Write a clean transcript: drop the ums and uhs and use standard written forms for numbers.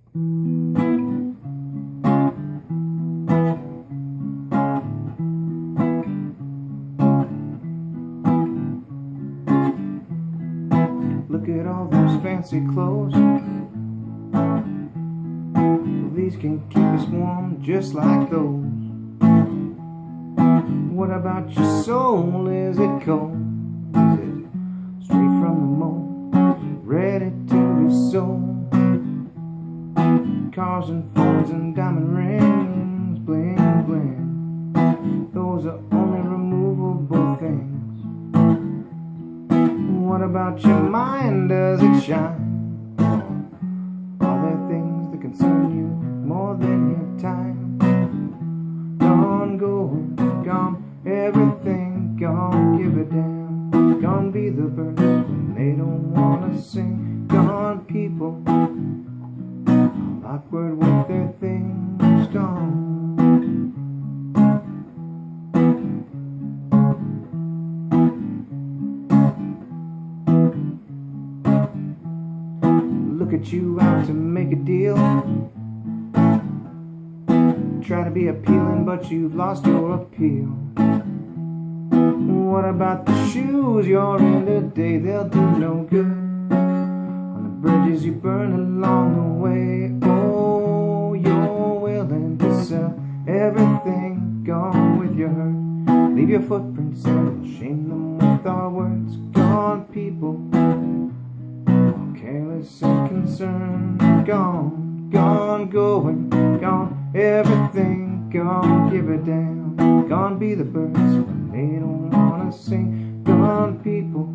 Look at all those fancy clothes. These can keep us warm just like those. What about your soul? Is it cold? Is it straight from the mold, ready to be sold? Cars and phones and diamond rings, bling bling, those are only removable things. What about your mind? Does it shine? Are there things that concern you more than your time? Gone, going, gone, everything gone, give a damn. Gone be the birds when they don't wanna sing. Gone people, awkward with their things. Gone. Look at you out to make a deal. Try to be appealing, but you've lost your appeal. What about the shoes you're in today? They'll do no good on the bridges you burn along the way. Oh, you're willing to sell everything, gone with your hurt. Leave your footprints and shame them with our words. Gone people, all careless and concerned. Gone, gone, going, gone, everything gone, give a damn. Gone be the birds when they don't wanna sing. Gone people,